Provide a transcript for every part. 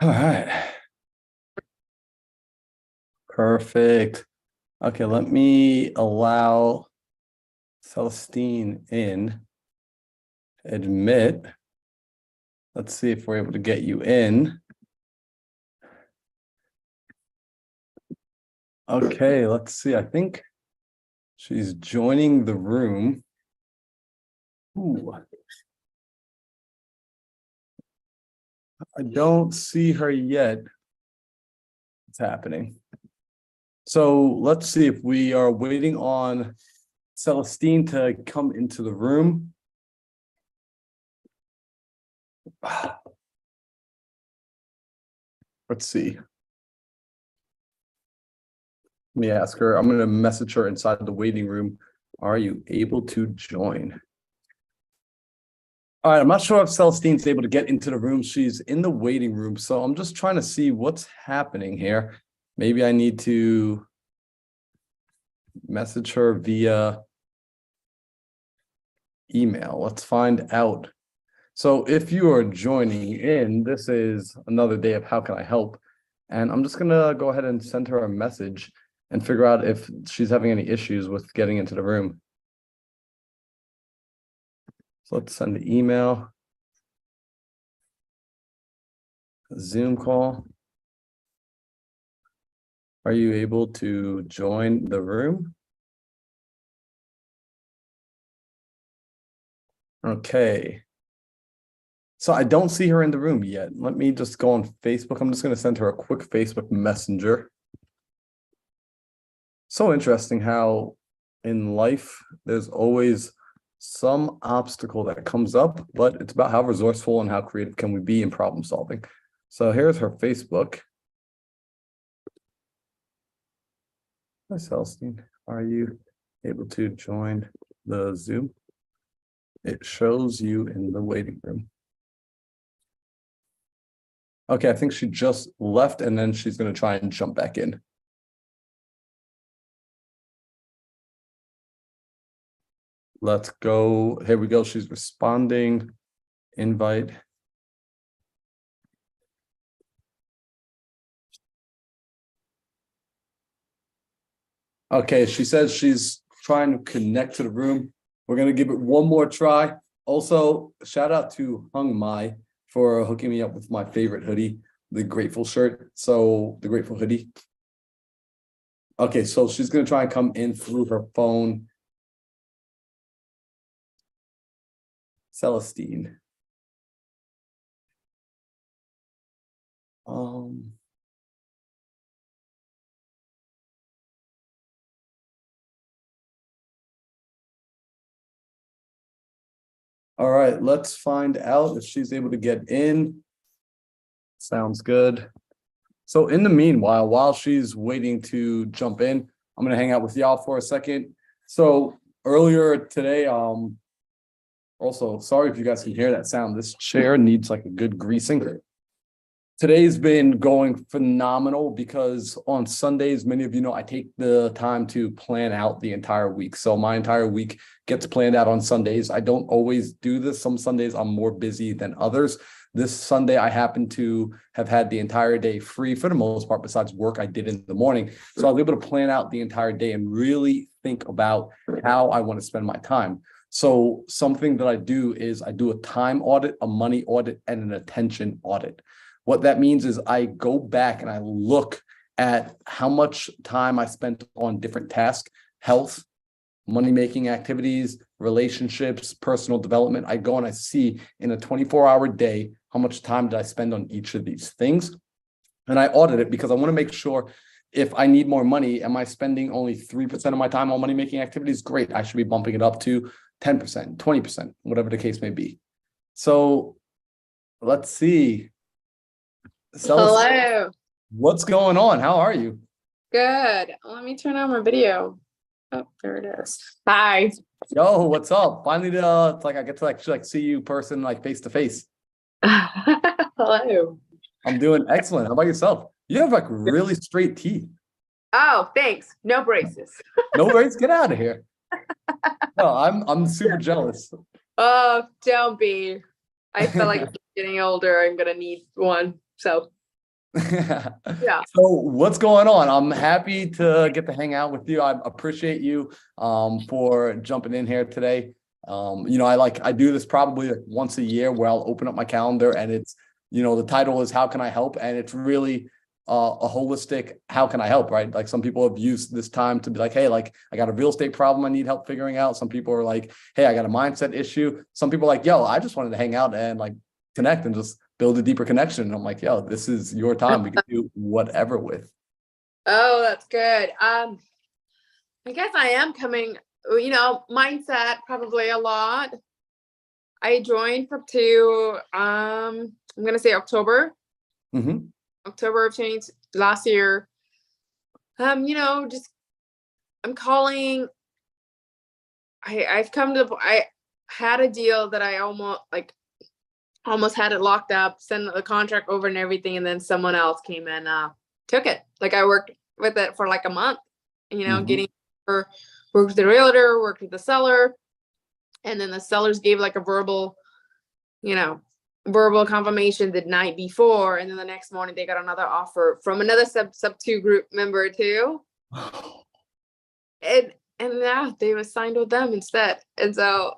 All right. Perfect. Okay, let me allow Celestine in. Admit. Let's see if we're able to get you in. Okay, let's see. I think she's joining the room. Ooh. I don't see her yet. What's happening? So let's see if we are waiting on Celestine to come into the room. Let's see. Let me ask her. I'm going to message her inside the waiting room. Are you able to join? All right, I'm not sure if Celestine's able to get into the room. She's in the waiting room, so I'm just trying to see what's happening here. Maybe I need to message her via email. Let's find out. So if you are joining in, this is another day of How Can I Help? And I'm just going to go ahead and send her a message and figure out if she's having any issues with getting into the room. So let's send the email, Zoom call. Are you able to join the room? Okay. So I don't see her in the room yet. Let me just go on Facebook. I'm just going to send her a quick Facebook Messenger. So interesting how in life there's always some obstacle that comes up, but it's about how resourceful and how creative can we be in problem solving. So here's her Facebook. Hi, Celestine. Are you able to join the Zoom? It shows you in the waiting room. Okay, I think she just left and then she's going to try and jump back in. Let's go. Here we go. She's responding. Invite. Okay, she says she's trying to connect to the room. We're going to give it one more try. Also, shout out to Hung Mai for hooking me up with my favorite hoodie, the Grateful shirt. So the Grateful hoodie. Okay, so she's going to try and come in through her phone. Celestine. All right, let's find out if she's able to get in. Sounds good. So in the meanwhile, while she's waiting to jump in, I'm gonna hang out with y'all for a second. So earlier today, also sorry if you guys can hear that sound. This chair needs like a good greasing. Today's been going phenomenal because on Sundays, many of you know I take the time to plan out the entire week. So my entire week gets planned out on Sundays. I don't always do this. Some Sundays I'm more busy than others. This Sunday, I happen to have had the entire day free for the most part, besides work I did in the morning. So I was able to plan out the entire day and really think about how I want to spend my time. So something that I do is I do a time audit, a money audit, and an attention audit. What that means is I go back and I look at how much time I spent on different tasks, health, money-making activities, relationships, personal development. I go and I see in a 24-hour day, how much time did I spend on each of these things? And I audit it because I want to make sure if I need more money, am I spending only 3% of my time on money-making activities? Great, I should be bumping it up to 10%, 20%, whatever the case may be. So let's see. Hello. What's going on? How are you? Good. Let me turn on my video. Oh, there it is. Hi. Yo, what's up? Finally, it's like I get to like see you person like face to face. Hello. I'm doing excellent. How about yourself? You have like really straight teeth. Oh, thanks. No braces. No worries. Get out of here. No, I'm super jealous. Oh, don't be. I feel like getting older, I'm gonna need one. So Yeah. So what's going on? I'm happy to get to hang out with you. I appreciate you for jumping in here today. I do this probably like once a year where I'll open up my calendar and it's, the title is How Can I Help? And it's really a holistic how can I help, right? Like some people have used this time to be like, hey, like I got a real estate problem I need help figuring out. Some people are like, hey, I got a mindset issue. Some people are like, yo, I just wanted to hang out and like connect and just build a deeper connection. And I'm like, yo, this is your time. We can do whatever with. Oh, that's good. I guess I am coming, mindset probably a lot. I joined for I'm gonna say Mm-hmm. October of change last year. Just I'm calling. I had a deal that I almost had it locked up, sent the contract over and everything, and then someone else came and took it. Like I worked with it for like a month, Mm-hmm. worked with the realtor, worked with the seller, and then the sellers gave like a verbal confirmation the night before, and then the next morning they got another offer from another sub two group member too, and yeah, they were signed with them instead, and so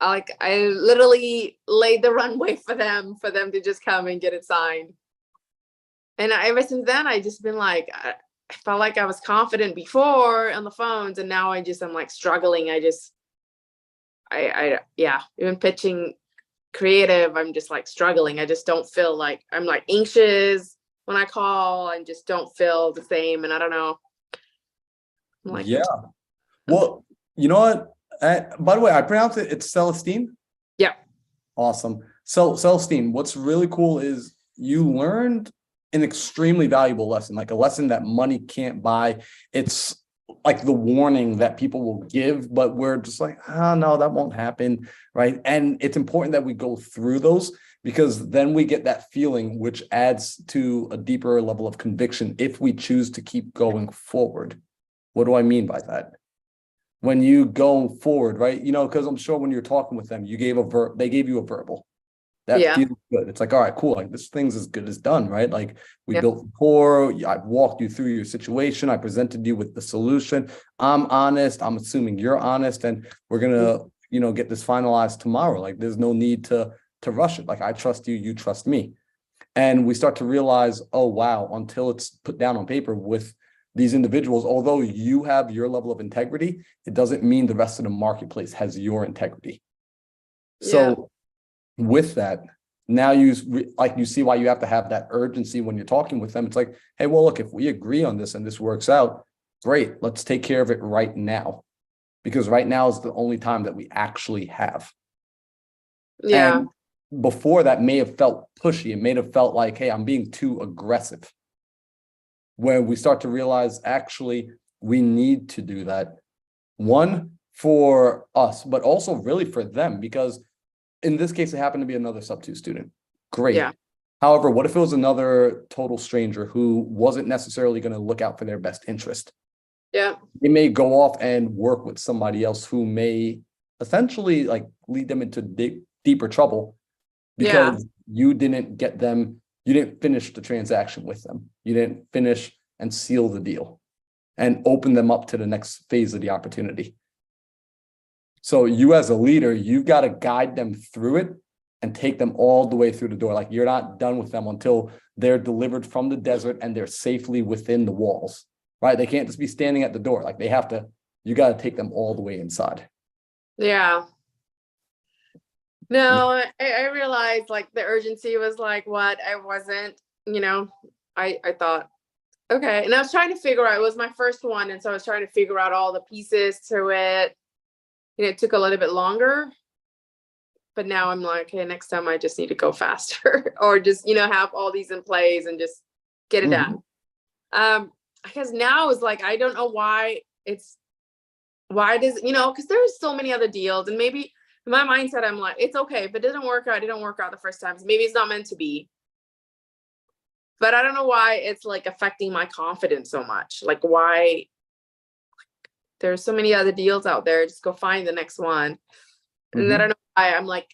I literally laid the runway for them to just come and get it signed. And ever since then, I just been like, I felt like I was confident before on the phones, and now I'm like struggling. Yeah, even pitching creative, I'm just like struggling. I just don't feel like I'm like anxious when I call. I just don't feel the same, and I don't know. I'm like, Yeah. Well, you know what? By the way, I pronounce it, it's Celestine. yeah, Awesome. So Celestine, what's really cool is you learned an extremely valuable lesson, like a lesson that money can't buy. It's like the warning that people will give, but we're just like, oh no, that won't happen. Right. And it's important that we go through those because then we get that feeling, which adds to a deeper level of conviction if we choose to keep going forward. What do I mean by that? When you go forward, right? Because I'm sure when you're talking with them, they gave you a verbal. That yeah, feels good. It's like, all right, cool. Like this thing's as good as done, right? Like we yeah, built rapport. I walked you through your situation. I presented you with the solution. I'm honest. I'm assuming you're honest, and we're gonna, get this finalized tomorrow. Like there's no need to rush it. Like I trust you, you trust me, and we start to realize, oh wow, until it's put down on paper with these individuals, although you have your level of integrity, it doesn't mean the rest of the marketplace has your integrity. yeah, So with that, now you see why you have to have that urgency when you're talking with them. It's like, hey, well, look, if we agree on this and this works out, great, let's take care of it right now. Because right now is the only time that we actually have. yeah, And before that may have felt pushy. It may have felt like, hey, I'm being too aggressive. Where we start to realize actually we need to do that. One, for us, but also really for them, because in this case, it happened to be another sub two student. Great. yeah, However, what if it was another total stranger who wasn't necessarily going to look out for their best interest? yeah, They may go off and work with somebody else who may essentially like lead them into deeper trouble yeah, because you didn't finish the transaction with them. You didn't finish and seal the deal and open them up to the next phase of the opportunity. So you as a leader, you've got to guide them through it and take them all the way through the door. Like you're not done with them until they're delivered from the desert and they're safely within the walls, right? They can't just be standing at the door. Like you got to take them all the way inside. yeah. No, I realized like the urgency was like what I wasn't, I thought, okay. And I was trying to figure out, it was my first one. And so I was trying to figure out all the pieces to it. It took a little bit longer. But now I'm like, hey, next time I just need to go faster or just, have all these in place and just get it Mm-hmm. done. Because now it's like, I don't know why does, because there's so many other deals and maybe in my mindset, I'm like, it's okay. If it didn't work out, it didn't work out the first time. So maybe it's not meant to be. But I don't know why it's like affecting my confidence so much. Like why there's so many other deals out there. Just go find the next one. And I don't know why I'm like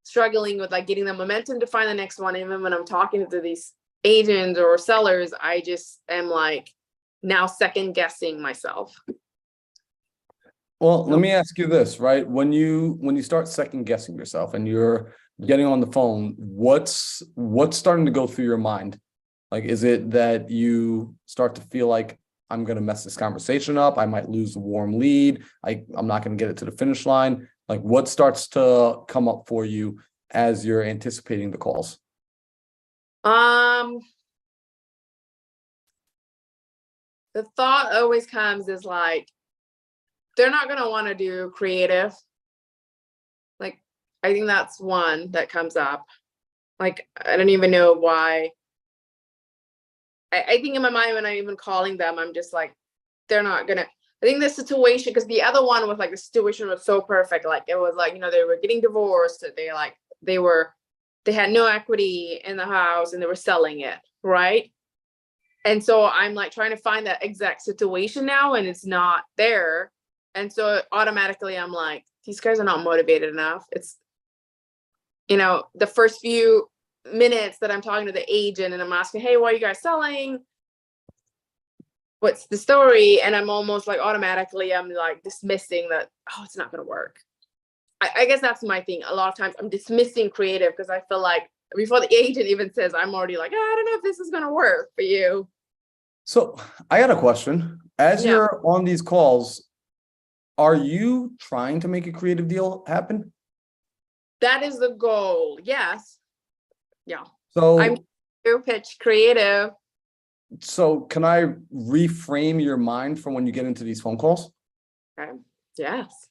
struggling with like getting the momentum to find the next one, even when I'm talking to these agents or sellers, I just am like now second guessing myself. Well, let me ask you this, right? When you start second guessing yourself and you're getting on the phone, what's starting to go through your mind? Like, is it that you start to feel like I'm going to mess this conversation up? I might lose the warm lead. I'm not going to get it to the finish line. Like, what starts to come up for you as you're anticipating the calls? The thought always comes is like, they're not going to want to do creative. Like, I think that's one that comes up. Like, I don't even know why. I think in my mind, when I'm even calling them, I'm just like, they're not gonna. I think the situation, because the other one was like, the situation was so perfect. Like, it was like, they were getting divorced. They had no equity in the house and they were selling it, right? And so I'm like trying to find that exact situation now, and it's not there. And so automatically I'm like, these guys are not motivated enough. It's, the first few minutes that I'm talking to the agent and I'm asking, hey, why are you guys selling? What's the story? And I'm almost like automatically, I'm like dismissing that, oh, it's not going to work. I guess that's my thing. A lot of times I'm dismissing creative because I feel like before the agent even says, I'm already like, I don't know if this is going to work for you. So I got a question. As you're on these calls, are you trying to make a creative deal happen? That is the goal. Yes. Yeah. So I'm pitch creative. So can I reframe your mind from when you get into these phone calls? Okay. Yes.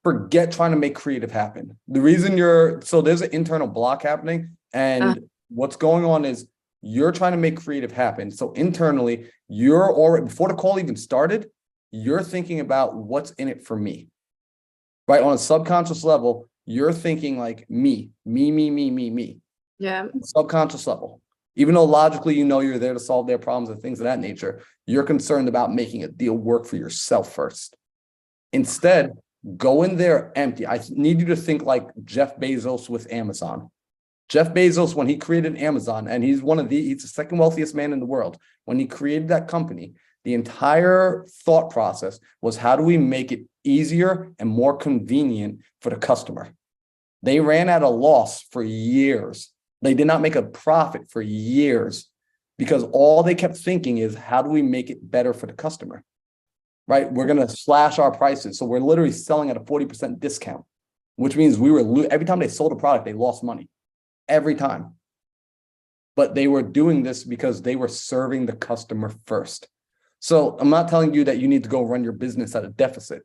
Forget trying to make creative happen. The reason so there's an internal block happening, and what's going on is you're trying to make creative happen. So internally, you're already, before the call even started, you're thinking about what's in it for me, right? On a subconscious level, you're thinking like me. Yeah. Subconscious level. Even though logically, you're there to solve their problems and things of that nature, you're concerned about making a deal work for yourself first. Instead, go in there empty. I need you to think like Jeff Bezos with Amazon. Jeff Bezos, when he created Amazon, and he's the second wealthiest man in the world. When he created that company, the entire thought process was, how do we make it easier and more convenient for the customer? They ran at a loss for years. They did not make a profit for years because all they kept thinking is, how do we make it better for the customer? Right? We're going to slash our prices. So we're literally selling at a 40% discount, which means every time they sold a product, they lost money. Every time. But they were doing this because they were serving the customer first. So I'm not telling you that you need to go run your business at a deficit.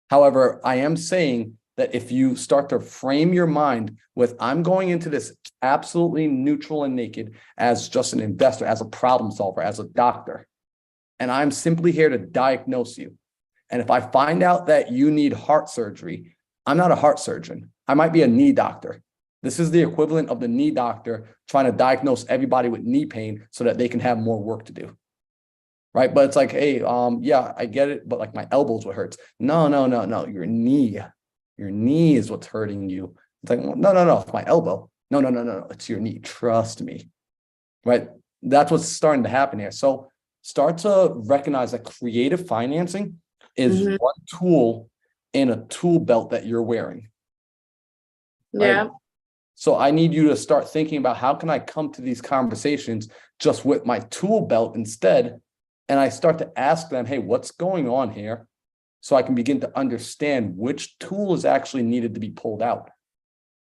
However, I am saying that if you start to frame your mind with, I'm going into this absolutely neutral and naked as just an investor, as a problem solver, as a doctor, and I'm simply here to diagnose you. And if I find out that you need heart surgery, I'm not a heart surgeon. I might be a knee doctor. This is the equivalent of the knee doctor trying to diagnose everybody with knee pain so that they can have more work to do. Right? But it's like, hey, yeah, I get it, but like my elbow's what hurts. No. Your knee is what's hurting you. It's like, no, it's my elbow. No, it's your knee. Trust me. Right? That's what's starting to happen here. So start to recognize that creative financing is one tool in a tool belt that you're wearing. Right? Yeah. So I need you to start thinking about, how can I come to these conversations just with my tool belt instead? And I start to ask them, hey, what's going on here? So I can begin to understand which tool is actually needed to be pulled out.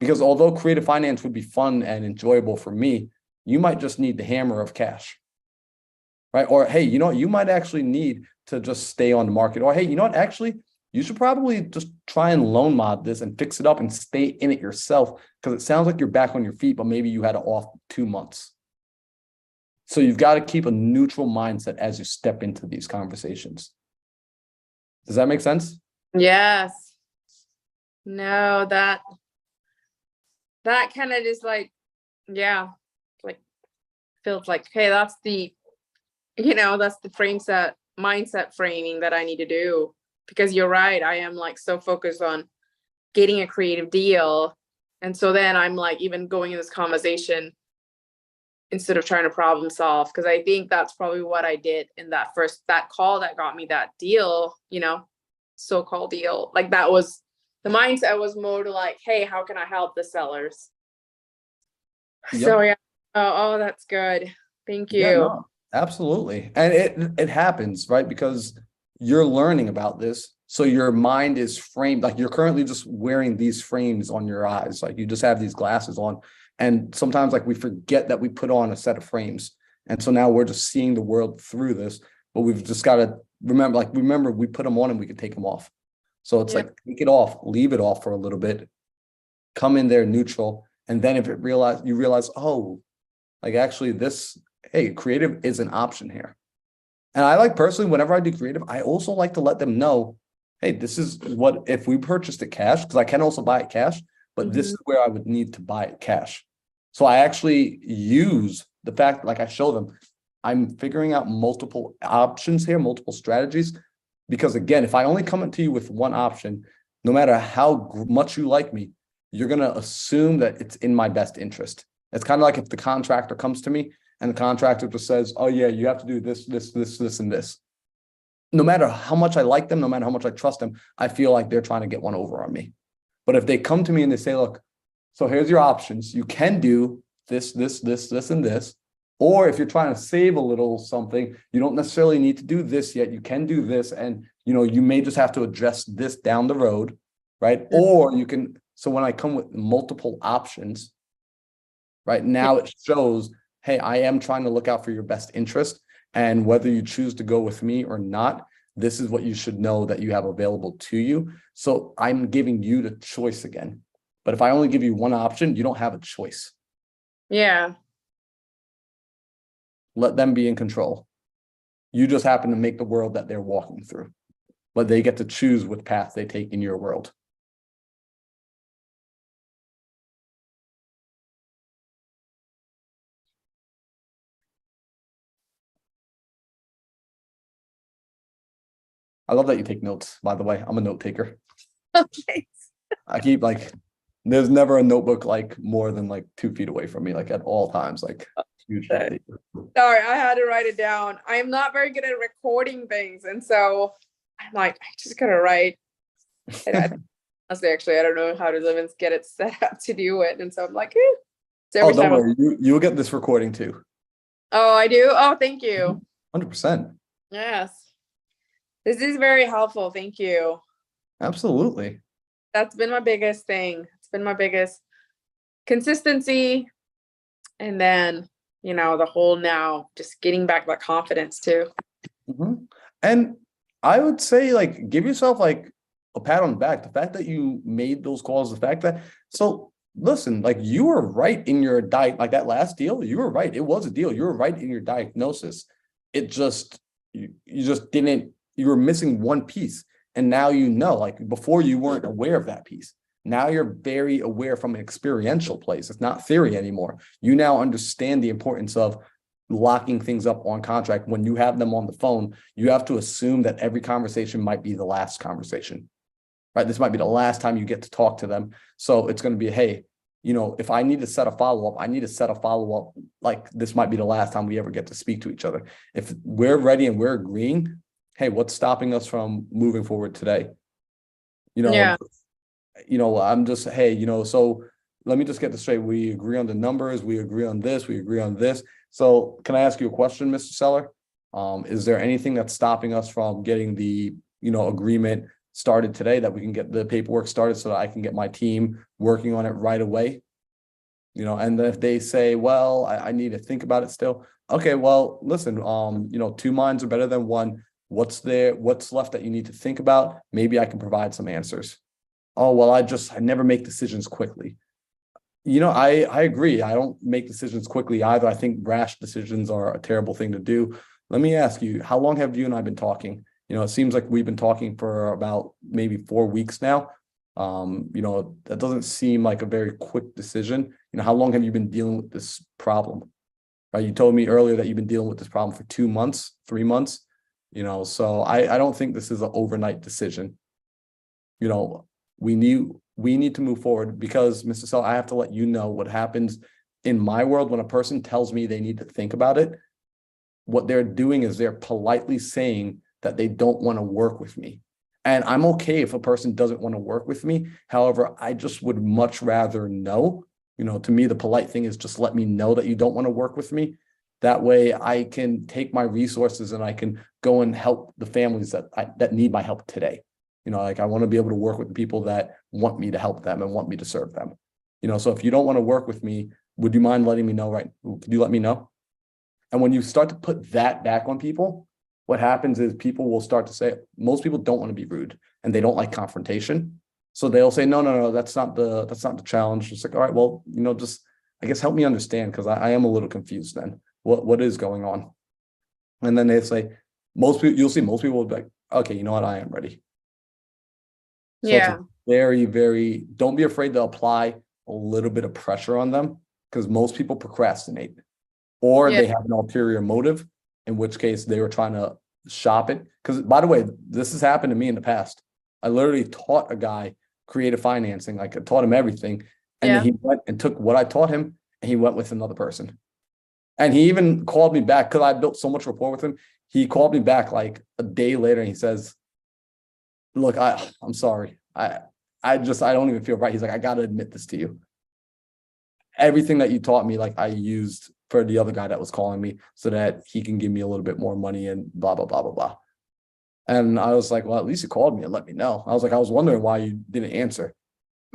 Because although creative finance would be fun and enjoyable for me, you might just need the hammer of cash. Right? Or, hey, you might actually need to just stay on the market. Or, hey, actually, you should probably just try and loan mod this and fix it up and stay in it yourself, because it sounds like you're back on your feet, but maybe you had it off 2 months. So you've got to keep a neutral mindset as you step into these conversations. Does that make sense? Yes. No, that kind of just like, yeah, like feels like, hey, that's the mindset framing that I need to do. Because you're right, I am like so focused on getting a creative deal. And so then I'm like, even going in this conversation, instead of trying to problem solve. Cause I think that's probably what I did in that call that got me that deal, so-called deal. Like that was the mindset was more to like, hey, how can I help the sellers? So Yep. yeah. Oh, that's good. Thank Yeah, you. no, absolutely. And it happens, right? Because you're learning about this. So your mind is framed, like you're currently just wearing these frames on your eyes. Like you just have these glasses on. And sometimes like we forget that we put on a set of frames. And so now we're just seeing the world through this, but we've just got to remember we put them on and we can take them off. So it's Yeah. like, take it off, leave it off for a little bit, come in there neutral. And then if you realize, oh, like actually this, hey, creative is an option here. And I like personally, whenever I do creative, I also like to let them know, hey, this is what, if we purchased it cash, because I can also buy it cash, but this is where I would need to buy it cash. So I actually use the fact, like I show them, I'm figuring out multiple options here, multiple strategies. Because again, if I only come to you with one option, no matter how much you like me, you're going to assume that it's in my best interest. It's kind of like if the contractor comes to me and the contractor just says, oh yeah, you have to do this, and this. No matter how much I like them, no matter how much I trust them, I feel like they're trying to get one over on me. But if they come to me and they say, look, so here's your options. You can do this, and this. Or if you're trying to save a little something, you don't necessarily need to do this yet. You can do this. And, you may just have to address this down the road, right? Or you can, so when I come with multiple options, right now it shows, hey, I am trying to look out for your best interest. And whether you choose to go with me or not, this is what you should know that you have available to you. So I'm giving you the choice again. But if I only give you one option, you don't have a choice. Yeah. Let them be in control. You just happen to make the world that they're walking through, but they get to choose what path they take in your world. I love that you take notes, by the way. I'm a note taker. Okay. I keep there's never a notebook like more than like 2 feet away from me, like at all times, like huge note taker. Sorry, I had to write it down. I am not very good at recording things. And so I'm like, I just gotta write. Honestly, actually, I don't know how to even get it set up to do it. And so I'm like, so Oh, every don't time worry. You'll get this recording too. oh, I do. Oh, thank you. 100%. Yes. This is very helpful. Thank you. Absolutely. That's been my biggest thing. It's been my biggest consistency. And then, the whole now just getting back that confidence too. Mhm. And I would say give yourself a pat on the back. The fact that you made those calls, the fact that, so listen, you were right in your diet, like that last deal, you were right. It was a deal. You were right in your diagnosis. It just, you just didn't, you were missing one piece. And now before you weren't aware of that piece. Now you're very aware from an experiential place. It's not theory anymore. You now understand the importance of locking things up on contract. When you have them on the phone, you have to assume that every conversation might be the last conversation, right? This might be the last time you get to talk to them. So it's going to be, hey, if I need to set a follow-up, I need to set a follow-up. Like this might be the last time we ever get to speak to each other. If we're ready and we're agreeing, hey, what's stopping us from moving forward today? Yeah. I'm just, hey, so let me just get this straight. We agree on the numbers. We agree on this. We agree on this. So can I ask you a question, Mr. Seller? Is there anything that's stopping us from getting the, agreement started today, that we can get the paperwork started so that I can get my team working on it right away? And if they say, well, I need to think about it still. Okay, well, listen, two minds are better than one. What's left that you need to think about? Maybe I can provide some answers. Oh, well, I never make decisions quickly. I agree. I don't make decisions quickly either. I think rash decisions are a terrible thing to do. Let me ask you, how long have you and I been talking? It seems like we've been talking for about maybe 4 weeks now. That doesn't seem like a very quick decision. How long have you been dealing with this problem? Right? You told me earlier that you've been dealing with this problem for 2 months, 3 months. So I don't think this is an overnight decision. We need to move forward because, Mr. Sell, I have to let you know what happens in my world, when a person tells me they need to think about it, what they're doing is they're politely saying that they don't want to work with me. And I'm okay if a person doesn't want to work with me. However, I just would much rather know, to me, the polite thing is just let me know that you don't want to work with me. That way I can take my resources and I can go and help the families that need my help today. Like I want to be able to work with the people that want me to help them and want me to serve them. So if you don't want to work with me, would you mind letting me know, right? Could you let me know? And when you start to put that back on people, what happens is people will start to say, most people don't want to be rude and they don't like confrontation. So they'll say, no, that's not the challenge. It's like, all right, well, just, I guess, help me understand, because I am a little confused then. What is going on? And then they say, you'll see most people will be like, okay, you know what? I am ready. So Yeah. it's very, very, don't be afraid to apply a little bit of pressure on them, because most people procrastinate or Yeah. they have an ulterior motive, in which case they were trying to shop it. Because, by the way, this has happened to me in the past. I literally taught a guy creative financing. Like I taught him everything. And then he went and took what I taught him and he went with another person. And he even called me back because I built so much rapport with him. He called me back like a day later and he says, look, I'm sorry. I don't even feel right. He's like, I got to admit this to you. Everything that you taught me, like I used for the other guy that was calling me so that he can give me a little bit more money and blah, blah, blah, blah, blah. And I was like, well, at least you called me and let me know. I was like, I was wondering why you didn't answer.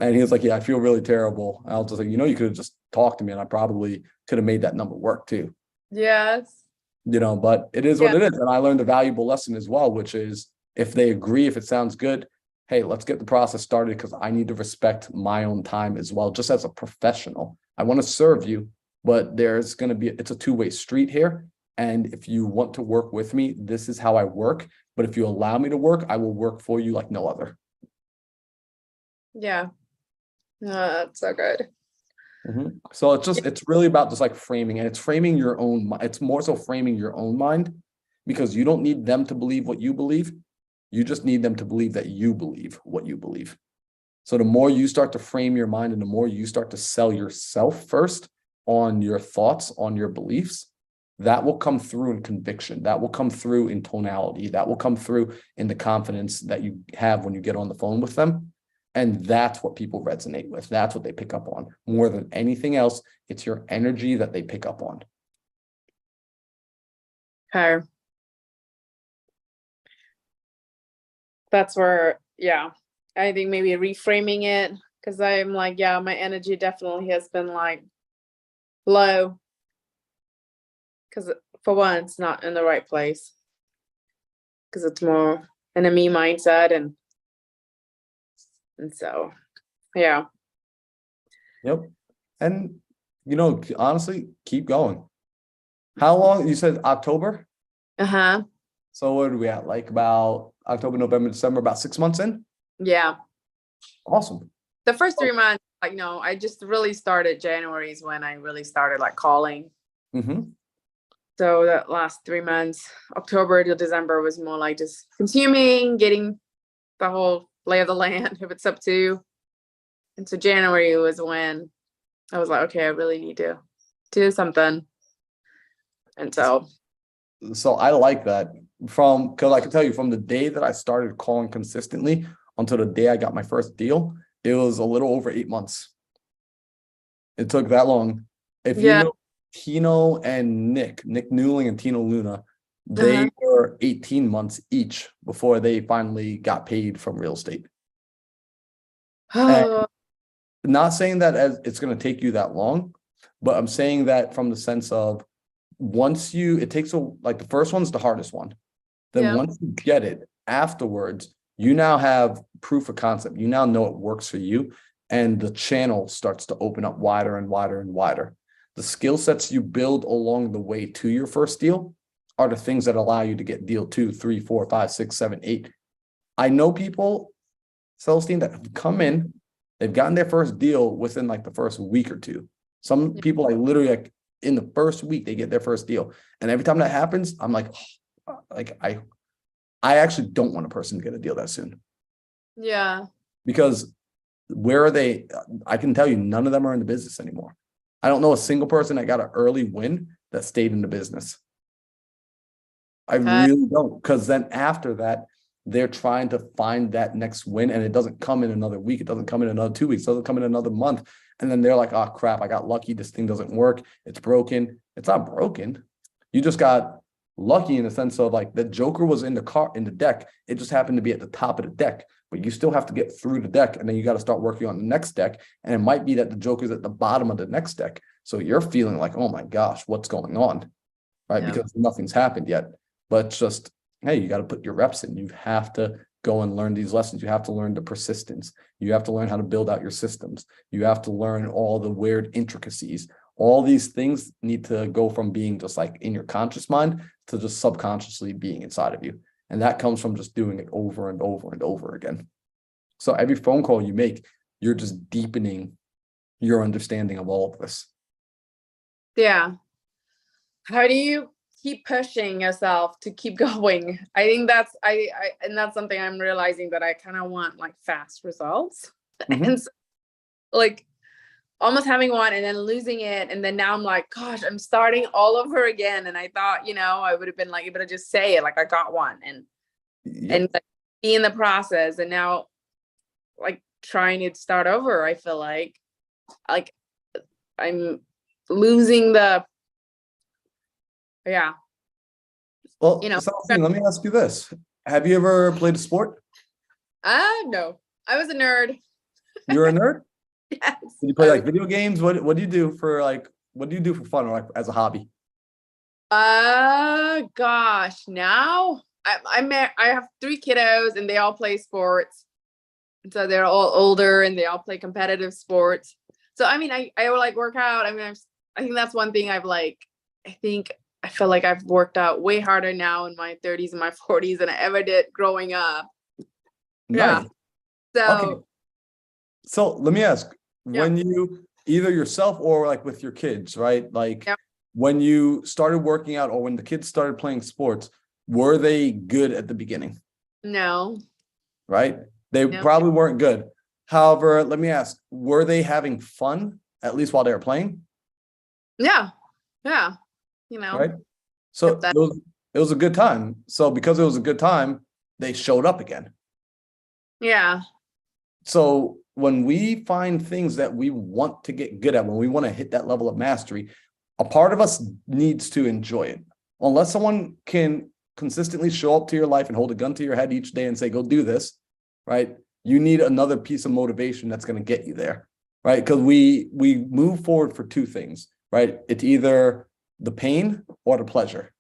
And he was like, yeah, I feel really terrible. And I was just like, you could have just talked to me and I probably could have made that number work too. Yes. But it is what it is. And I learned a valuable lesson as well, which is if they agree, if it sounds good, hey, let's get the process started, because I need to respect my own time as well, just as a professional. I want to serve you, but there's going to be, it's a two-way street here. And if you want to work with me, this is how I work. But if you allow me to work, I will work for you like no other. Yeah. No, that's so good. So it's really about just like framing, and it's framing your own. It's more so framing your own mind, because you don't need them to believe what you believe. You just need them to believe that you believe what you believe. So the more you start to frame your mind and the more you start to sell yourself first on your thoughts, on your beliefs, that will come through in conviction. That will come through in tonality. That will come through in the confidence that you have when you get on the phone with them. And that's what people resonate with. That's what they pick up on. More than anything else, it's your energy that they pick up on. Okay. That's where, I think maybe reframing it, because I'm like, my energy definitely has been like low. Because for one, it's not in the right place. Because it's more in a me mindset, and so, yeah. Yep. And, honestly, keep going. How long? You said October? Uh-huh. So what are we at? Like about October, November, December, about 6 months in? Yeah. Awesome. The first 3 months, like, no, I just really started January is when I really started like calling. So that last 3 months, October to December, was more like just consuming, getting the whole lay of the land, if it's up to. And so January was when I was like, okay, I really need to do something. And so I like that, because I can tell you from the day that I started calling consistently until the day I got my first deal, it was a little over 8 months. It took that long. If you know Tino and Nick Newling and Tino Luna, they were 18 months each before they finally got paid from real estate. And not saying that as it's going to take you that long, but I'm saying that from the sense of it takes like the first one's the hardest one. Then once you get it, afterwards, you now have proof of concept. You now know it works for you. And the channel starts to open up wider and wider and wider. The skill sets you build along the way to your first deal are the things that allow you to get deal 2, 3, 4, 5, 6, 7, 8. I know people, Celestine, that have come in, they've gotten their first deal within like the first week or two. Some people, like literally, like in the first week, they get their first deal. And every time that happens, I'm like, I actually don't want a person to get a deal that soon. Yeah. Because where are they? I can tell you, none of them are in the business anymore. I don't know a single person that got an early win that stayed in the business. I really don't, because then after that, they're trying to find that next win, and it doesn't come in another week. It doesn't come in another 2 weeks. It doesn't come in another month. And then they're like, oh, crap, I got lucky. This thing doesn't work. It's broken. It's not broken. You just got lucky in the sense of like the Joker was in the deck. It just happened to be at the top of the deck, but you still have to get through the deck, and then you got to start working on the next deck. And it might be that the Joker's at the bottom of the next deck. So you're feeling like, oh my gosh, what's going on? Right? Yeah. Because nothing's happened yet. But it's just, hey, you got to put your reps in. You have to go and learn these lessons. You have to learn the persistence. You have to learn how to build out your systems. You have to learn all the weird intricacies. All these things need to go from being just like in your conscious mind to just subconsciously being inside of you. And that comes from just doing it over and over and over again. So every phone call you make, you're just deepening your understanding of all of this. Yeah. How do you keep pushing yourself to keep going? I think that's and that's something I'm realizing, that I kind of want like fast results. Mhm. And so, like almost having one and then losing it, and then now I'm like, gosh, I'm starting all over again. And I thought, I would have been like able to just say it like I got one, and Yep. like, be in the process. And now like trying to start over, I feel like I'm losing the Well, you know Celestine, let me ask you this. Have you ever played a sport? no, I was a nerd. You're a nerd? Yes. Did you play like video games? What do you do for what do you do for fun or like as a hobby? Gosh, now I have 3 kiddos and they all play sports. So they're all older and they all play competitive sports. So I mean, I would like work out. I mean, I think that's one thing I feel like I've worked out way harder now in my 30s and my 40s than I ever did growing up. Nice. Yeah. So Okay. So let me ask, yeah. when you either yourself or like with your kids, right? Like Yeah. when you started working out or when the kids started playing sports, were they good at the beginning? No. Right? They No. probably weren't good. However, let me ask, were they having fun at least while they were playing? Yeah. Yeah. Right? Get So that. it was a good time. So because it was a good time, they showed up again. Yeah. So when we find things that we want to get good at, when we want to hit that level of mastery, a part of us needs to enjoy it. Unless someone can consistently show up to your life and hold a gun to your head each day and say, go do this, right? You need another piece of motivation that's going to get you there, right? Because we move forward for 2 things, right? It's either the pain or the pleasure,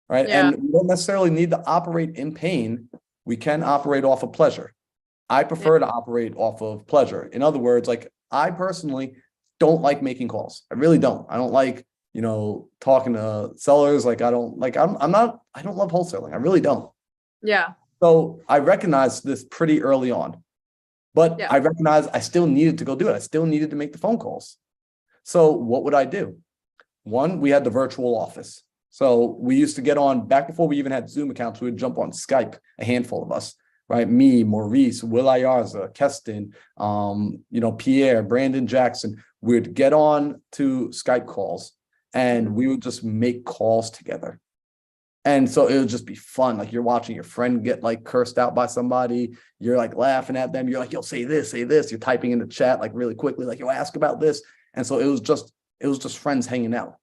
right? Yeah. And we don't necessarily need to operate in pain. We can operate off of pleasure. I prefer to operate off of pleasure. In other words, like I personally don't like making calls. I really don't. I don't like, talking to sellers. Like I don't like, I don't love wholesaling. I really don't. Yeah. So I recognized this pretty early on, but Yeah. I recognized I still needed to go do it. I still needed to make the phone calls. So what would I do? One, we had the virtual office. So we used to get on back before we even had Zoom accounts. We would jump on Skype, a handful of us, right? Me, Maurice, Will Ayarza, Keston, Pierre, Brandon Jackson. We'd get on to Skype calls and we would just make calls together. And so it would just be fun. Like you're watching your friend get like cursed out by somebody. You're like laughing at them. You're like, yo, say this, say this. You're typing in the chat like really quickly, like, yo, ask about this. And so it was just friends hanging out.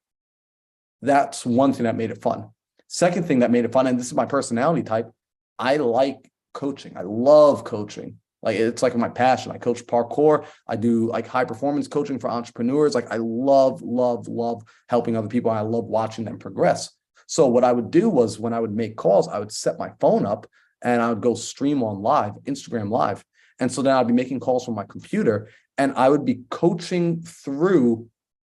That's one thing that made it fun. Second thing that made it fun, and this is my personality type, I like coaching. I love coaching. Like it's like my passion. I coach parkour. I do like high performance coaching for entrepreneurs. Like I love helping other people. And I love watching them progress. So what I would do was when I would make calls, I would set my phone up and I would go stream on live, Instagram live. And so then I'd be making calls from my computer and I would be coaching through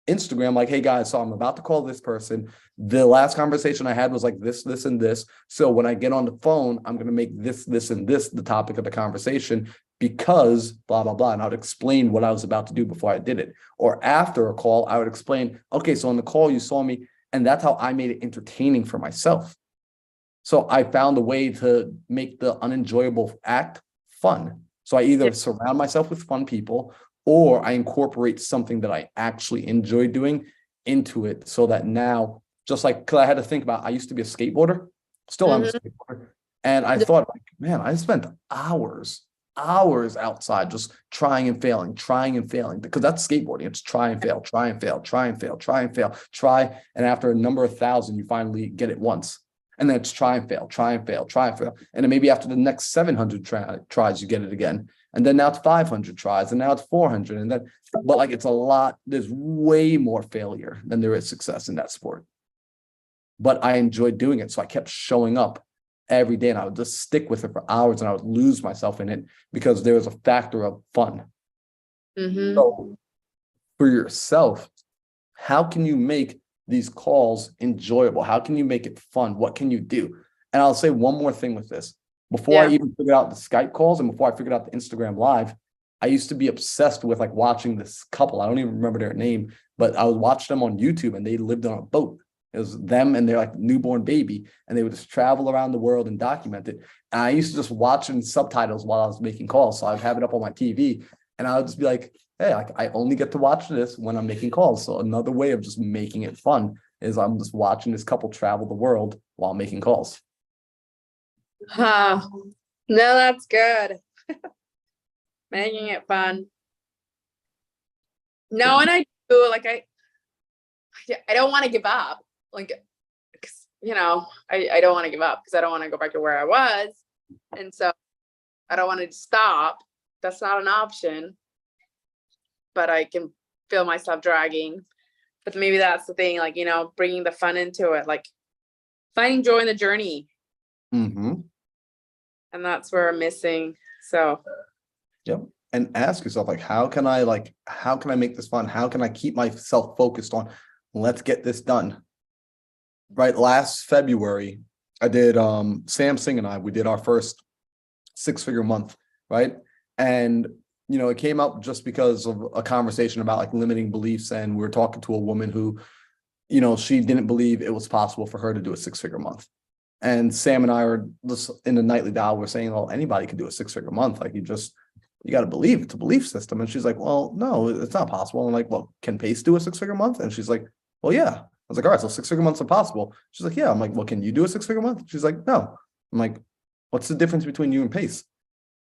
Instagram, like, hey guys, so I'm about to call this person. The last conversation I had was like this, and this. So when I get on the phone, I'm going to make this, and this the topic of the conversation because blah, blah, blah. And I would explain what I was about to do before I did it. Or after a call, I would explain, okay, so on the call, you saw me. And that's how I made it entertaining for myself. So I found a way to make the unenjoyable act fun. So I either surround myself with fun people or I incorporate something that I actually enjoy doing into it, so that now, just like, because I had to think about, I used to be a skateboarder, still am a Mhm. skateboarder, and I thought, like, man, I spent hours outside just trying and failing, because that's skateboarding. It's try and fail, try and fail, try and fail, try and fail, try, and after a number of thousand, you finally get it once. And then it's try and fail, try and fail, try and fail. And then maybe after the next 700 tries, you get it again. And then now it's 500 tries, and now it's 400. And then, but like, it's a lot, there's way more failure than there is success in that sport. But I enjoyed doing it. So I kept showing up every day, and I would just stick with it for hours, and I would lose myself in it because there was a factor of fun. Mhm. So for yourself, how can you make these calls enjoyable? How can you make it fun? What can you do? And I'll say one more thing with this. Before I Yeah. even figured out the Skype calls and before I figured out the Instagram Live, I used to be obsessed with like watching this couple. I don't even remember their name, but I would watch them on YouTube, and they lived on a boat. It was them and their like newborn baby, and they would just travel around the world and document it. And I used to just watch in subtitles while I was making calls. So I'd have it up on my TV, and I would just be like, hey, like, I only get to watch this when I'm making calls. So another way of just making it fun is I'm just watching this couple travel the world while making calls. Huh. No, that's good. Making it fun. No, and I do like I don't want to give up. Like, 'cause, I don't want to give up because I don't want to go back to where I was. And so I don't want to stop. That's not an option. But I can feel myself dragging. But maybe that's the thing, like, bringing the fun into it, like finding joy in the journey. Mm-hmm. And that's where I'm missing. So, Yep. And ask yourself, like, how can I make this fun? How can I keep myself focused on, let's get this done? Right. Last February, I did Sam Singh and we did our first 6-figure month, right? And it came up just because of a conversation about like limiting beliefs. And we were talking to a woman who, she didn't believe it was possible for her to do a 6-figure month. And Sam and I are just in the nightly dial, we're saying, well, anybody can do a 6-figure month. Like, you got to believe, it's a belief system. And she's like, well, no, it's not possible. I'm like, well, can Pace do a 6-figure month? And she's like, well, yeah. I was like, all right, so 6-figure months are possible. She's like, yeah. I'm like, well, can you do a 6-figure month? She's like, no. I'm like, what's the difference between you and Pace?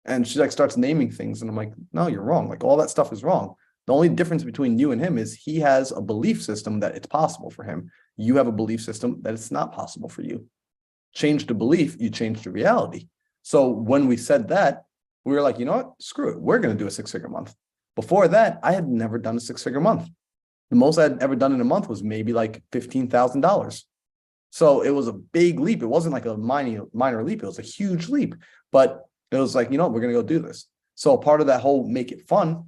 And she like starts naming things. And I'm like, no, you're wrong. Like, all that stuff is wrong. The only difference between you and him is he has a belief system that it's possible for him. You have a belief system that it's not possible for you. Change the belief, you change the reality. So when we said that, we were like, you know what? Screw it. We're going to do a 6-figure month. Before that, I had never done a 6-figure month. The most I'd ever done in a month was maybe like $15,000. So it was a big leap. It wasn't like a minor leap. It was a huge leap. But it was like, we're going to go do this. So part of that whole make it fun,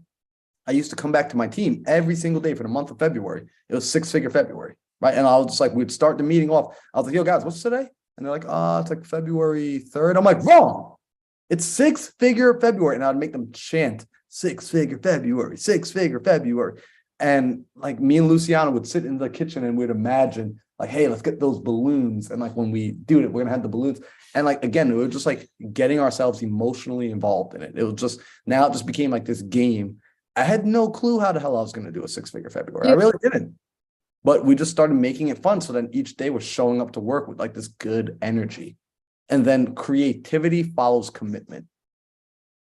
I used to come back to my team every single day for the month of February. It was 6-figure February, right? And I was just like, we'd start the meeting off. I was like, yo, guys, what's today? And they're like, it's like February 3rd. I'm like, wrong. It's 6-figure February. And I'd make them chant 6-figure February, 6-figure February. And like me and Luciana would sit in the kitchen and we'd imagine like, hey, let's get those balloons. And like, when we do it, we're going to have the balloons. And like, again, it was just like getting ourselves emotionally involved in it. It was just, now it just became like this game. I had no clue how the hell I was going to do a 6-figure February. I really didn't. But we just started making it fun. So then each day we're showing up to work with like this good energy. And then creativity follows commitment.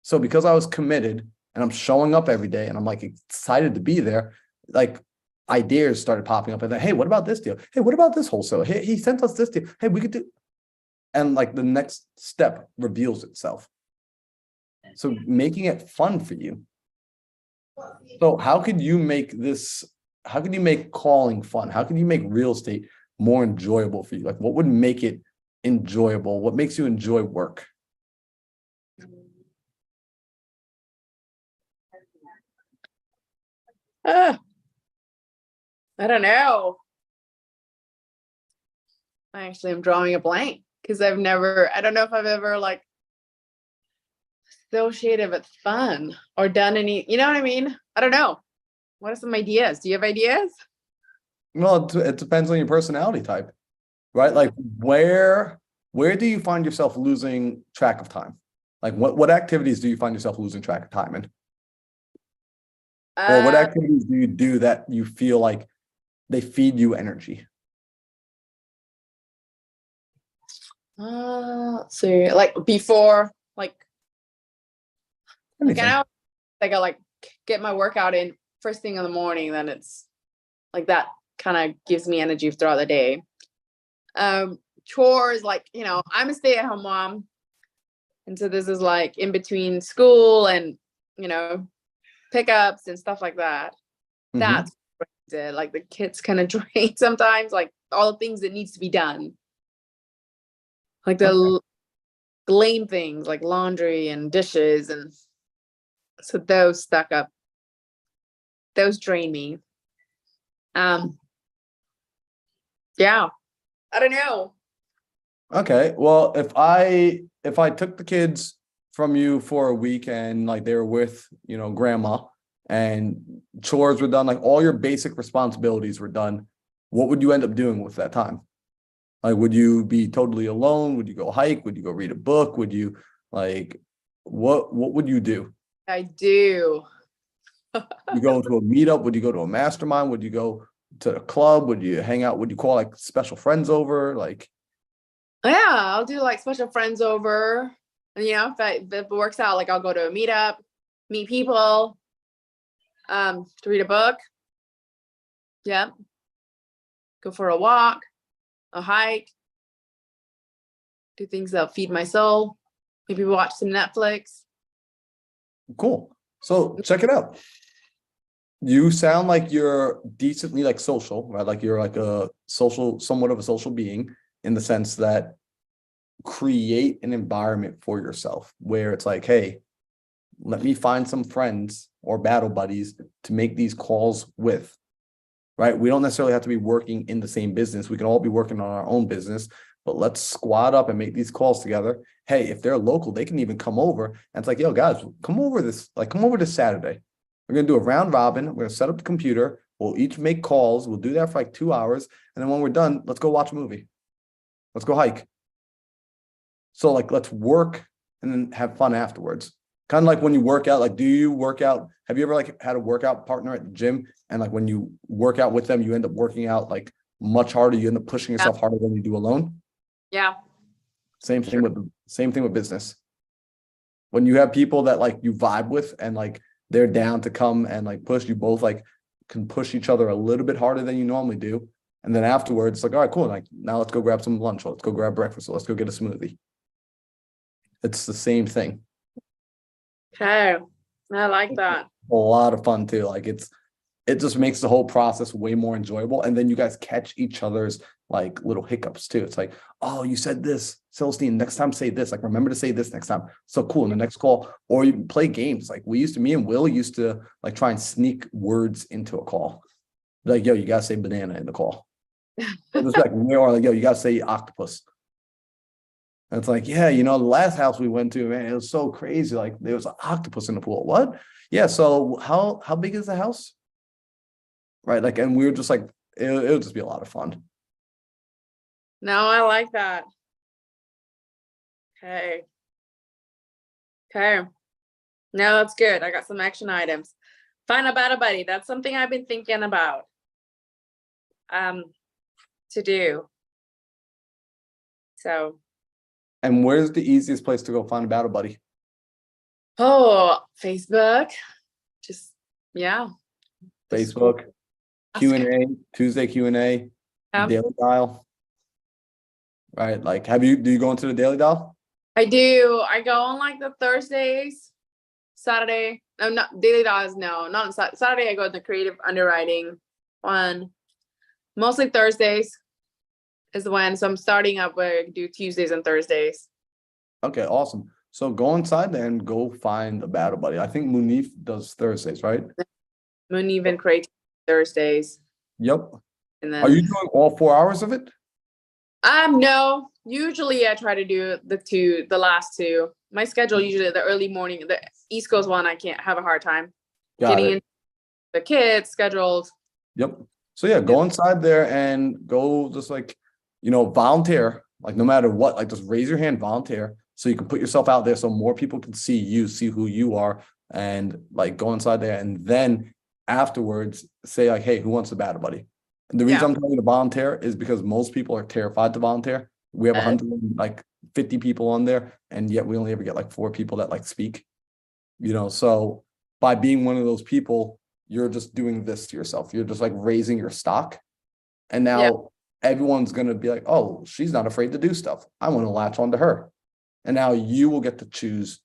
So because I was committed and I'm showing up every day and I'm like excited to be there, like ideas started popping up. And then, hey, what about this deal? Hey, what about this wholesale? Hey, he sent us this deal. Hey, we could do. And like the next step reveals itself. So making it fun for you. So how could you make calling fun? How can you make real estate more enjoyable for you? Like, what would make it enjoyable? What makes you enjoy work? I don't know. I actually am drawing a blank because I don't know if I've ever like associated with fun or done any, you know what I mean? I don't know. What are some ideas? Do you have ideas? Well, it depends on your personality type, right? Like where do you find yourself losing track of time? Like what activities do you find yourself losing track of time in? Or what Uh, activities do you do that you feel like they feed you energy? let's see, like before, like Anything. I know, like I like get my workout in first thing in the morning, then it's like that kind of gives me energy throughout the day. Chores, like, I'm a stay-at-home mom. And so this is like in between school and, you know, pickups and stuff like that. Mhm. That's it. Like the kids kind of drain sometimes, like all the things that needs to be done. Like the lame things like laundry and dishes. And so those stuck up, those drain me. Um, yeah, I don't know. Okay. Well, if I took the kids from you for a week and like they were with, grandma and chores were done, like all your basic responsibilities were done, what would you end up doing with that time? Like, would you be totally alone? Would you go hike? Would you go read a book? Would you like what would you do? I do. You go to a meetup? Would you go to a mastermind? Would you go to a club? Would you hang out? Would you call like special friends over? Like, Yeah, I'll do like special friends over. And if it works out, like I'll go to a meetup, meet people, to read a book. Yeah. Go for a walk, a hike, do things that feed my soul. Maybe watch some Netflix. cool. So check it out. You sound like you're decently like social, right? Like you're like a social, somewhat of a social being in the sense that create an environment for yourself where it's like, hey, let me find some friends or battle buddies to make these calls with, right? We don't necessarily have to be working in the same business. We can all be working on our own business, but let's squad up and make these calls together. Hey, if they're local, they can even come over. And it's like, yo, guys, come over this Saturday. We're going to do a round robin. We're going to set up the computer. We'll each make calls. We'll do that for like 2 hours. And then when we're done, let's go watch a movie. Let's go hike. So like, let's work and then have fun afterwards. Kind of like when you work out, like, do you work out? Have you ever like had a workout partner at the gym? And like when you work out with them, you end up working out like much harder. You end up pushing Yeah. yourself harder than you do alone. Yeah. Same thing Sure. with business. When you have people that like you vibe with and like they're down to come and like push, you both like can push each other a little bit harder than you normally do. And then afterwards, it's like, all right, cool. Like now let's go grab some lunch. Or let's go grab breakfast. Or let's go get a smoothie. It's the same thing. Okay. I like that. A lot of fun too. Like it just makes the whole process way more enjoyable. And then you guys catch each other's like little hiccups too. It's like, oh, you said this, Celestine, next time say this. Like, remember to say this next time. So cool. In the next call, or you play games. Like me and Will used to like try and sneak words into a call. Like, yo, you gotta say banana in the call. Or just like, yo, you gotta say octopus. And it's like, yeah, the last house we went to, man, it was so crazy. Like there was an octopus in the pool. What? Yeah. So how big is the house? Right. Like, and we were just like, it'll just be a lot of fun. No, I like that. Okay. Okay. No, that's good. I got some action items. Find a battle buddy. That's something I've been thinking about to do. So, And where's the easiest place to go find a battle buddy? Facebook. Just yeah. Just Facebook, ask. Q&A, Tuesday Q&A, Yeah. Daily Dial. Right. Like, do you go into the Daily Dial? I do. I go on like the Thursdays, Saturday. No, not daily dials. No, not on Saturday. I go to the creative underwriting one. Mostly Thursdays is when. So I'm starting up where I do Tuesdays and Thursdays. Okay, awesome. So go inside there and go find a battle buddy. I think Munif does Thursdays, right? Moon even create Thursdays, Yep. and Are you then doing all 4 hours of it? no. Usually I try to do the last two. My schedule usually the early morning, the East Coast one. I can't have a hard time Got getting it. in the kids scheduled. Yep. So yeah, go inside there and go just like, volunteer, like no matter what, like just raise your hand, volunteer. So you can put yourself out there so more people can see you, see who you are, and like go inside there. And then afterwards say like, hey, who wants to battle buddy? And the reason Yeah. I'm telling you to volunteer is because most people are terrified to volunteer. We have Uh, 150 people on there, and yet we only ever get like 4 people that like speak. So by being one of those people, you're just doing this to yourself. You're just like raising your stock. And yeah. now everyone's gonna be like, oh, she's not afraid to do stuff. I want to latch onto her. And now you will get to choose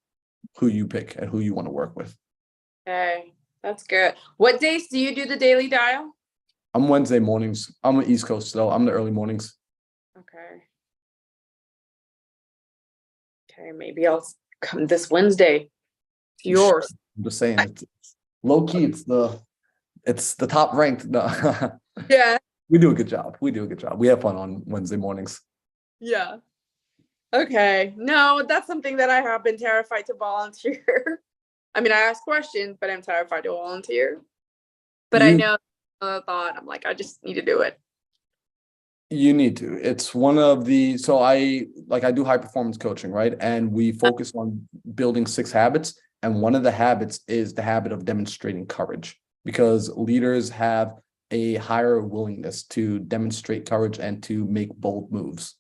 who you pick and who you want to work with. Okay. That's good. What days do you do the daily dial? I'm Wednesday mornings. I'm the East Coast, so I'm the early mornings. Okay. Okay, maybe I'll come this Wednesday. It's You should. yours. I'm just saying, it's low key. It's the top ranked. No. Yeah. We do a good job. We do a good job. We have fun on Wednesday mornings. Yeah. Okay. No, that's something that I have been terrified to volunteer. I mean, I ask questions, but I'm terrified to volunteer. But I You know the thought, I'm like, I just need to do it. you need to. It's one of the so I do high performance coaching, right? And we focus on building 6 habits. And one of the habits is the habit of demonstrating courage, because leaders have a higher willingness to demonstrate courage and to make bold moves,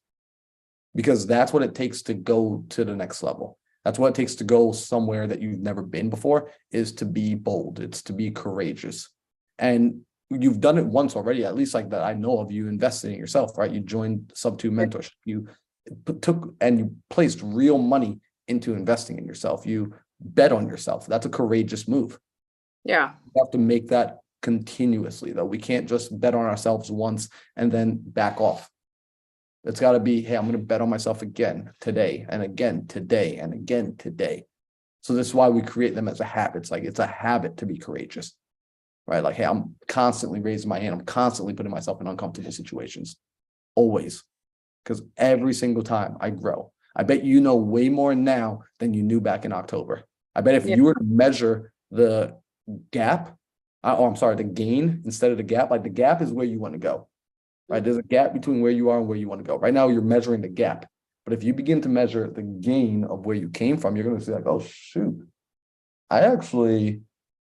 because that's what it takes to go to the next level. That's what it takes to go somewhere that you've never been before, is to be bold. It's to be courageous. And you've done it once already, at least like that I know of. You invested in yourself, right? You joined Sub2 mentorship. You took and you placed real money into investing in yourself. You bet on yourself. That's a courageous move. Yeah. We have to make that continuously, though. We can't just bet on ourselves once and then back off. It's got to be, hey, I'm going to bet on myself again today and again today and again today. So this is why we create them as a habit. It's like, it's a habit to be courageous, right? Like, hey, I'm constantly raising my hand. I'm constantly putting myself in uncomfortable situations, always, because every single time I grow. I bet you know way more now than you knew back in October. I bet if Yeah. you were to measure the gap, the gain instead of the gap, like the gap is where you want to go. Right? There's a gap between where you are and where you want to go. Right now, you're measuring the gap. But if you begin to measure the gain of where you came from, you're going to see like, oh, shoot, I actually,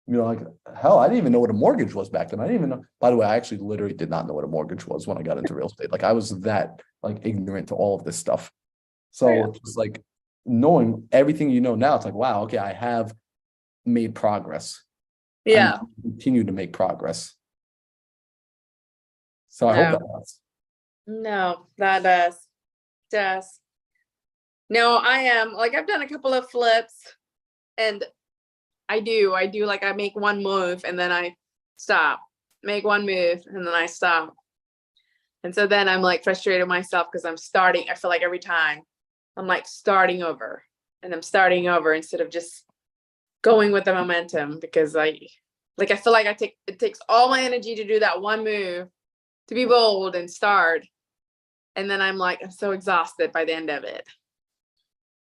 like, hell, I didn't even know what a mortgage was back then. I didn't even know. By the way, I actually literally did not know what a mortgage was when I got into real estate. Like, I was that like ignorant to all of this stuff. So it's just like knowing everything you know now, it's like, wow, okay, I have made progress. Yeah. I'm continue to make progress. So I hope No. that helps. No, that does. No, I am like, I've done a couple of flips, and I do like, I make one move and then I stop, make one move and then I stop. And so then I'm like frustrated with myself because I feel like every time I'm like starting over instead of just going with the momentum, because I feel like it takes all my energy to do that one move, to be bold and start. And then I'm so exhausted by the end of it.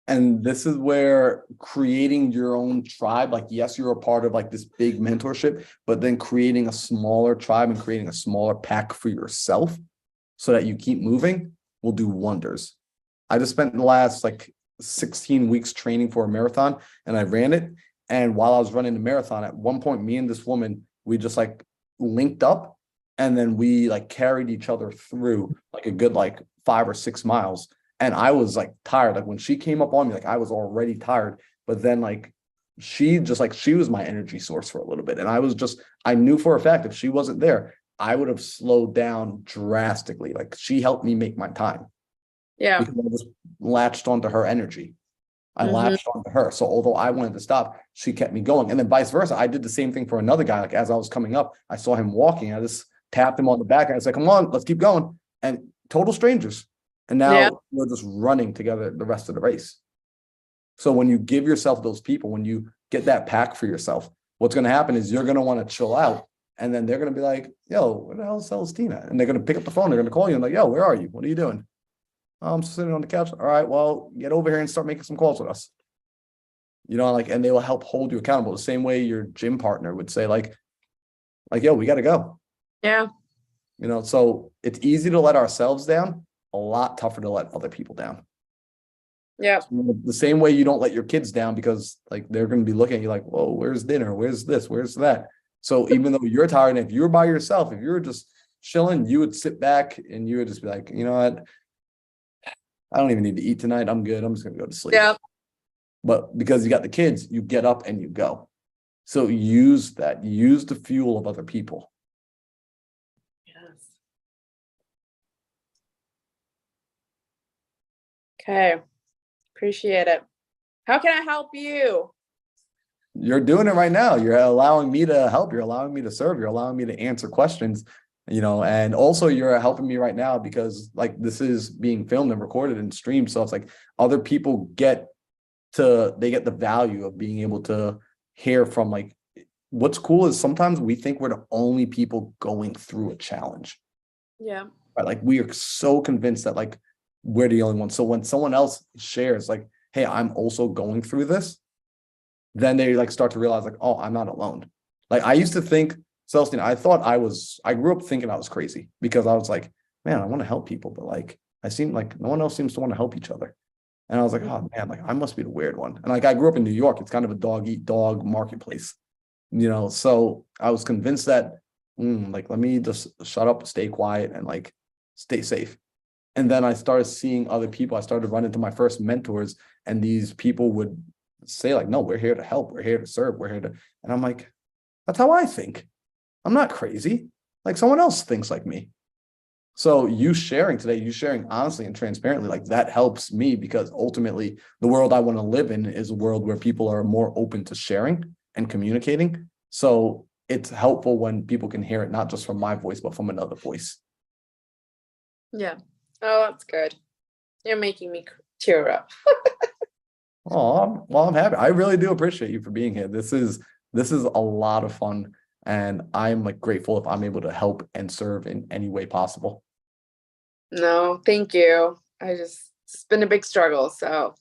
And this is where creating your own tribe, like, yes, you're a part of like this big mentorship, but then creating a smaller tribe and creating a smaller pack for yourself so that you keep moving will do wonders. I just spent the last like 16 weeks training for a marathon, and I ran it. And while I was running the marathon, at one point, me and this woman, we just like linked up, and then we like carried each other through like a good like 5 or 6 miles. And I was like tired. Like when she came up on me, like I was already tired. But then like she was my energy source for a little bit. And I knew for a fact if she wasn't there, I would have slowed down drastically. Like she helped me make my time. Yeah. Because I just latched onto her energy. I Mhm. latched onto her. So although I wanted to stop, she kept me going. And then vice versa. I did the same thing for another guy. Like as I was coming up, I saw him walking. I just tapped him on the back. And I was like, come on, let's keep going. And total strangers. And Yeah. now we're just running together the rest of the race. So when you give yourself those people, when you get that pack for yourself, what's going to happen is you're going to want to chill out. And then they're going to be like, yo, where the hell is Celestine at? And they're going to pick up the phone. They're going to call you and like, yo, where are you? What are you doing? Oh, I'm sitting on the couch. All right, well, get over here and start making some calls with us. And they will help hold you accountable the same way your gym partner would say, like, yo, we got to go. Yeah. So it's easy to let ourselves down, a lot tougher to let other people down. Yeah. So the same way you don't let your kids down because like they're going to be looking at you like, whoa, where's dinner? Where's this? Where's that? So even though you're tired, and if you were by yourself, if you were just chilling, you would sit back and you would just be like, you know what? I don't even need to eat tonight. I'm good. I'm just gonna go to sleep. Yeah. But because you got the kids, you get up and you go. So use that. Use the fuel of other people. Yes. Okay. Appreciate it. How can I help you? You're doing it right now. You're allowing me to help. You're allowing me to serve. You're allowing me to answer questions, and also you're helping me right now because like this is being filmed and recorded and streamed. So it's like other people get the value of being able to hear from like what's cool is sometimes we think we're the only people going through a challenge. Yeah. Right? Like we are so convinced that like we're the only one. So when someone else shares like, hey, I'm also going through this, then they like start to realize like, oh, I'm not alone. Like I used to think, Celestine, I grew up thinking I was crazy because I was like, man, I want to help people, but like I seem like no one else seems to want to help each other. And I was like, oh man, like I must be the weird one. And like I grew up in New York, it's kind of a dog eat dog marketplace, so I was convinced that like let me just shut up, stay quiet, and like stay safe. And then I started seeing other people. I started to run into my first mentors, and these people would say, like, no, we're here to help, we're here to serve, we're here to, and I'm like, that's how I think. I'm not crazy. Like someone else thinks like me. So you sharing today, you sharing honestly and transparently, like that helps me because ultimately the world I want to live in is a world where people are more open to sharing and communicating. So it's helpful when people can hear it, not just from my voice, but from another voice. Yeah. Oh, that's good. You're making me tear up. Oh, well, I'm happy. I really do appreciate you for being here. This is a lot of fun, and I'm like grateful if I'm able to help and serve in any way possible. No, thank you. It's been a big struggle, so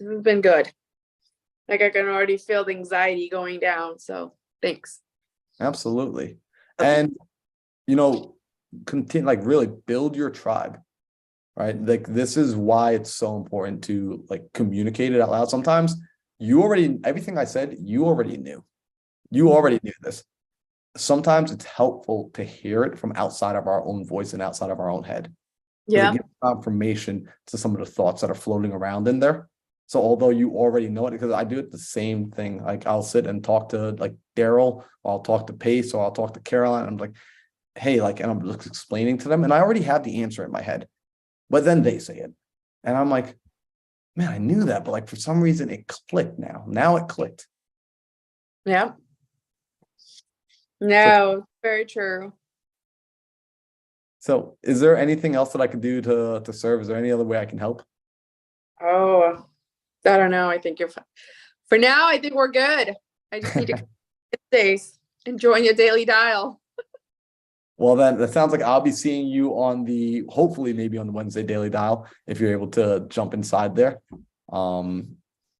it's been good. Like I can already feel the anxiety going down, so thanks. Absolutely. And continue like really build your tribe, right? Like this is why it's so important to like communicate it out loud. Sometimes everything I said, you already knew. You already knew this. Sometimes it's helpful to hear it from outside of our own voice and outside of our own head. Yeah. It gives confirmation to some of the thoughts that are floating around in there. So although you already know it, because I do it the same thing, like I'll sit and talk to like Daryl, or I'll talk to Pace, or I'll talk to Caroline. I'm like, hey, like, and I'm just explaining to them, and I already have the answer in my head, but then they say it, and I'm like, man, I knew that, but like for some reason it clicked now. Now it clicked. Yeah. No, very true. So is there anything else that I could do to serve? Is there any other way I can help? Oh, I don't know. I think for now, I think we're good. I just need to days enjoying your daily dial. Well, then that sounds like I'll be seeing you hopefully maybe on the Wednesday Daily Dial if you're able to jump inside there. And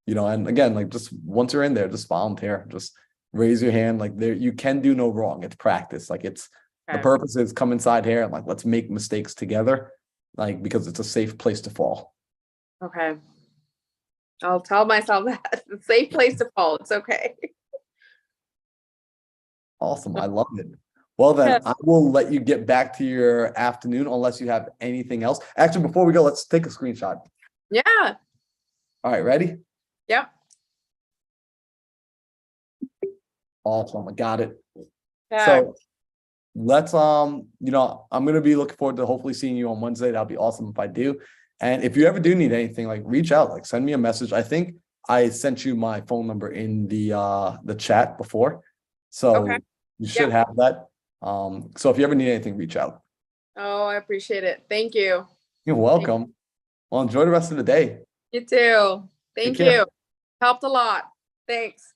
again, like just once you're in there, just volunteer, just raise your hand. Like you can do no wrong. It's practice. Like the purpose is come inside here and like let's make mistakes together, like because it's a safe place to fall. Okay. I'll tell myself that it's a safe place to fall. It's okay. Awesome. I love it. Well, then I will let you get back to your afternoon unless you have anything else. Actually, before we go, let's take a screenshot. Yeah. All right, ready? Yep. Awesome. I got it. Yeah. So let's I'm gonna be looking forward to hopefully seeing you on Wednesday. That'll be awesome if I do. And if you ever do need anything, like reach out, like send me a message. I think I sent you my phone number in the chat before. So you should have that. So if you ever need anything, reach out. Oh, I appreciate it. Thank you. You're welcome. Well, enjoy the rest of the day. You too. Thank you. Helped a lot. Thanks.